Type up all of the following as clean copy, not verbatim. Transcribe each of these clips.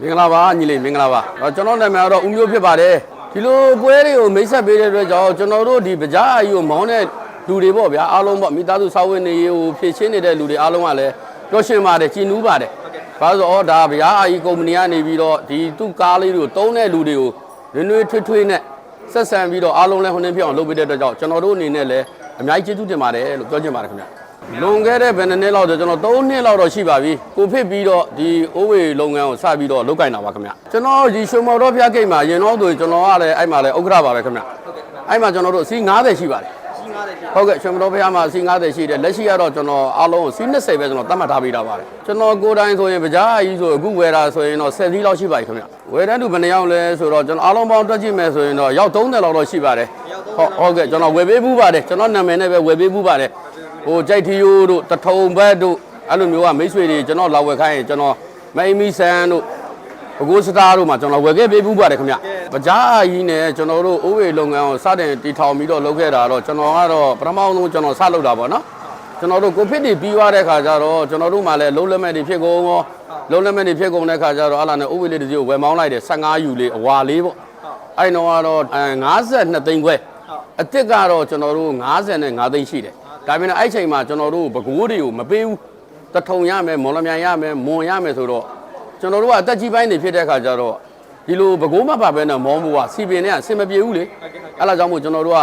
မင်္ဂလာပါညီလေးမင်္ဂလာပါကျွန်တော်နာမည်ကတော့ဦးမျိုးဖြစ်ပါတယ်ဒီလိုပွဲတွေကိုမိတ်ဆက်ပေးတဲ့အတွက်ကြောင့်ကျွန်တော်တို့ဒီပကြားအကြီးကိုမောင်းတဲ့လူတွေပေါ့ဗျာအားလုံးပေါ့မိသားစုစာဝင်နေရေးကိုဖြည့်ရှင်းနေတဲ့လူတွေအားလုံးကလည်းပျော်ရွှင်ပါတယ်ကြည်နူးပါတယ်ဘာလို့ဆိုတော့ဒါပကြားအကြီးကုမ္ပဏီကနေပြီးတော့ဒီသူ့ကားလေးတွေကိုတုံးတဲ့လူတွေကိုနွေးထွေးနဲ့ဆက်ဆံပြီးတော့အားလုံးလည်းဟိုနှင်းဖြစ်အောင်လုပ်ပေးတဲ့အတွက်ကြောင့်ကျွန်တော်တို့အနေနဲ့လည်းအများကြီးကျေးဇူးတင်ပါတယ်လို့ပြောချင်ပါတယ်ခင်ဗျလွန်ခဲ့တဲ့ဘယ်နှစ်နှစ်လောက်ဆိုကျွန်တော်3နှစ်လောက်တော့ရှိပါပြီကိုဖြစ်ပြီးတော့ဒီအိုးဝေလုပ်ငန်းကိုစပြီးတော့လုပ်ကင်တာပါခင်ဗျကျွန်တော်ဒီရွှေမော်တော်ဖျားဂိတ်မှာရင်တော့ဆိုကျွန်တော်ကလည်းအဲ့မှာလည်းဥက္ကဋ္ဌပါပဲခင်ဗျအဲ့မှာကျွန်တော်တို့အစီး90ရှိပါတယ်ဟုတ်ကဲ့ရွှေမော်တော်ဖျားမှာအစီး90ရှိတယ်လက်ရှိကတော့ကျွန်တော်အားလုံးအစီး20ပဲကျွန်တော်သတ်မှတ်ထားပေးတာပါတယ်ကျွန်တော်ကိုယ်တိုင်ဆိုရင်ပကြားအကြီးဆိုအခုဝယ်တာဆိုရင်တော့10စီးလောက်ရှိပါပြီခင်ဗျဝယ်တဲ့လူဘယ်နှယောက်လဲဆိုတော့ကျွန်တော်အားလုံးပေါင်းတွက်ကြည့်မယ်ဆိုရင်တော့ရောက်30လောက်တော့ရှိပါတယ်ဟုတ်ကဲ့ကျွန်တော်ဝယ်ပေးဘူးပါတယ်ကျွန်တော်နာမည်နဲ့ပဲဝယ်ပေးဘူးပါတယ်ဟိုကြိုက်ထီယိုတို့တထုံဘက်တို့အဲ့လိုမျိုးကမိတ်ဆွေတွေကျွန်တော်လာဝယ်ခိုင်းရင်ကျွန်တော်မိမီဆန်တို့ဘကိုးစတာတို့မှာကျွန်တော်ဝယ်ခဲ့ပေးဘူးပါတယ်ခင်ဗျပကြားအကြီးနဲ့ကျွန်တော်တို့အိုးဝေလုပ်ငန်းကိုစတင်တည်ထောင်ပြီးတော့လုပ်ခဲ့တာတော့ကျွန်တော်ကတော့ပထမဆုံးကျွန်တော်စလုပ်တာပေါ့နော်ကျွန်တော်တို့ကိုဗစ်တွေပြီးသွားတဲ့ခါကျတော့ကျွန်တော်တို့မှလည်းလုံးလက်မဲ့တွေဖြစ်ကုန်ရောလုံးလက်မဲ့တွေဖြစ်ကုန်တဲ့ခါကျတော့အလားနဲ့အိုးဝေလေးတစ်စီးကိုဝယ်မောင်းလိုက်တယ်15ယူလေးအဝါလေးပေါ့အဲ့တော့ကတော့52သိန်းခွဲအစ်စ်ကတော့ကျွန်တော်တို့55သိန်းရှိတယ်ဒါပေမဲ့အဲ့ချိန်မှာကျွန်တော်တို့ဘကိုးတွေကိုမပေးဘူးတထုံရမယ်မော်လမြိုင်ရမယ်မွန်ရမယ်ဆိုတော့ကျွန်တော်တို့ကအသက်ကြီးပိုင်းနေဖြစ်တဲ့ခါကျတော့ဒီလိုဘကိုးမပါဘဲနဲ့မောင်းဖို့ကစီပင်နဲ့အဆင်မပြေဘူးလေအဲ့ဒါကြောင့်မို့ကျွန်တော်တို့က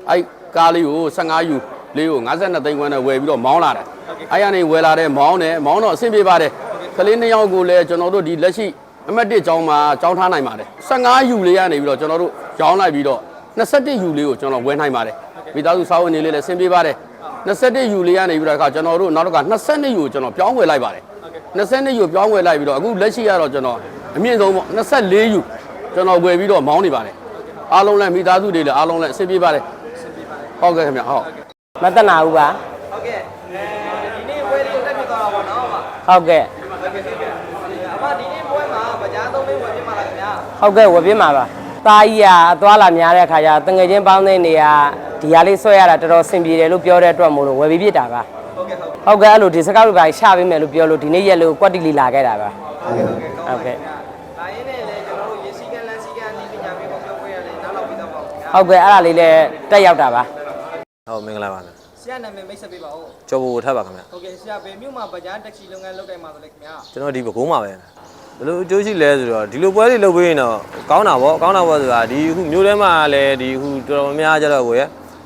အဲ့ကားလေးကို15ယူလေးကို52သိန်းခွဲနဲ့ဝယ်ပြီးတော့မောင်းလာတယ်အဲ့ရနေဝယ်လာတဲ့မောင်းတော့အဆင်ပြေပါတယ်ကလေး2ယောက်ကိုလည်းကျွန်တော်တို့ဒီလက်ရှိအမှတ်1ကျောင်းမှာကျောင်းထားနိုင်ပါတယ်15ယူလေးကနေပြီးတော့ကျွန်တော်တို့ကျောင်းလိုက်ပြီးတော့21ယူလေးကိုကျွန်တော်ဝယ်နိုင်ပါတယ်မိသားစုစာဝင်နေလေးလည်းအဆင်ပြေပါတယ်21ယူလေးကနေပြီးတော့အခါကျွန်တော်တို့နောက်က22ယူကျွန်တော်ပြောင်းဝယ်လိုက်ပါတယ်22ယူပြောင်းဝယ်လိုက်ပြီးတော့အခုလက်ရှိကတော့ကျွန်တော်အမြင့်ဆုံးပေါ့24ယူကျွန်တော်ဝယ်ပြီးတော့မောင်းနေပါတယ်အားလုံးလည်းမိသားစုတွေလည်းအားလုံးလည်းအဆင်ပြေပါတယ်ဟုတ်ကဲ့ခင်ဗျဟုတ်မတနာဘူးပါဟုတ်ကဲ့ဒီနေ့ပွဲလေးတက်ပြသွားတာပေါ့နော်ဟုတ်ကဲ့အမဒီနေ့ပွဲမှာပကြားသုံးလေးဝယ်ပြမှာလားခင်ဗျာဟုတ်ကဲ့ဝယ်ပြမှာပါသားကြီးကအသွားလာများတဲ့ခါကျတငယ်ချင်းပေါင်းတဲ့နေရာဒီဟာလေးဆွဲရတာတော်တော်ဆင်ပြေတယ်လို့ပြောတဲ့အတွက်မို့လို့ဝယ်ပြီးပြစ်တာပါဟုတ်ကဲ့အဲ့လိုဒီစကားလိုပါရှာပေးမယ်လို့ပြောလို့ဒီနေ့ရက်လို့ကွက်တီလီလာခဲ့တာပါဟုတ်ကဲ့ဒါရင်းနဲ့လည်းကျွန်တော်တို့ရေစီကလန်စီကနေပညာပေးဖို့ပြောပေးရတယ်နောက်တော့ပြီးတော့ပါဟုတ်ကဲ့အဲ့ဒါလေးလည်းတက်ရောက်တာပါဟုတ်မင်္ဂလာပါခင်ဗျဆရာနာမည်မိတ်ဆက်ပေးပါဦးကျော်ဘူထပ်ပါခင်ဗျဟုတ်ကဲ့ဆရာဘယ်မြို့မှာပကြားတက်ဆီလုပ်ငန်းလုပ်ကိုင်မှာဆိုလဲခင်ဗျာကျွန်တော်ဒီပဲကုန်းမှာပဲဘယ်လိုအကျိုးရှိလဲဆိုတော့ဒီလိုပွဲတွေလုပ်ပေးရင်တော့ကောင်းတာပေါ့ဆိုတာဒီအခုမျိုးထဲမှာလည်းဒီအခုတော်တော်များကြတော့ကိုရ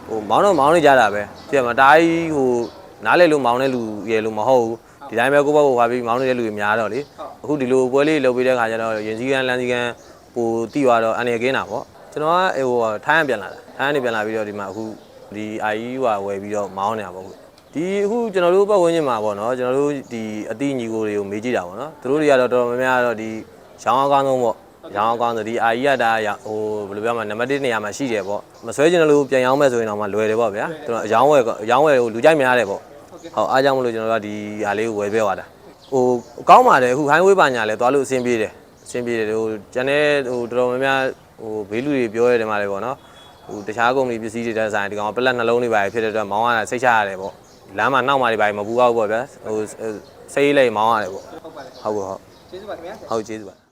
ဟိုမောင်းနေကြတာပဲကြည့်ရမှာတားကြီးဟိုနားလေလို့မောင်းတဲ့လူရေလို့မဟုတ်ဘူးဒီတိုင်းပဲကိုယ့်ဘက်ကိုခါပြီးမောင်းနေတဲ့လူတွေများတော့လေအခုဒီလိုပွဲလေးလုပ်ပေးတဲ့ခါကျတော့ရင်စည်းကန်းလမ်းစည်းကန်းပိုတိသွားတော့အနေကင်းတာပေါ့ကျွန်တော်ကဟိုထိုင်းပြန်လာတာထိုင်းကနေပြန်လာပြီးတော့ဒီမှာအခုဒီအာကြီးဟိုဝယ်ပြီးတော့မောင်းနေတာပေါ့ဒီအခုကျွန်တော်တို့ပတ်ဝန်းကျင်မှာပေါ့နော်ကျွန်တော်တို့ဒီအတိညီကိုတွေကိုမေးကြည့်တာပေါ့နော်သူတို့တွေကတော့တော်တော်များများတော့ဒီရောင်းအောင်ကောင်းဆုံးပေါ့ရောင်းအောင်ကောင်းဆိုဒီအာကြီးကဒါဟိုဘယ်လိုပြောမလဲနံပါတ်1နေရာမှာရှိတယ်ပေါ့မဆွဲချင်တယ်လို့ပြန်ရောင်းမဲ့ဆိုရင်တော့မှလွယ်တယ်ပေါ့ဗျာကျွန်တော်ရောင်းဝယ်ကိုလူကြိုက်များတယ်ပေါ့ဟုတ်အားကြောင့်မလို့ကျွန်တော်တို့ကဒီဟာလေးကိုဝယ်ပေးသွားတာဟိုကောင်းပါတယ်အခု highway ပါညာလဲသွားလို့အဆင်ပြေတယ်ဟိုကျန်တဲ့ဟိုတော်တော်များများဟိုဘေးလူတွေပြောရတယ်မှာလေပေါ့နော်ဟိုတခြားကုမ္ပဏီပစ္စည်းတွေတဲ့ဆိုင်ဒီကောင်ပလက်နှလုံးတွေပါဖြစ်တဲ့အတွက်မောင်းရတာစိတ်ချရတယ်ပေါ့လမ်းမှာနောက်မှာတွေပါမပူအောင်ပေါ့ဗျာဟိုစိတ်လေးမောင်းရတယ်ပေါ့ဟုတ်ပါတယ်ဟုတ်ကျေးဇူးပါခင်ဗျာဟုတ်ကျေးဇူးပါ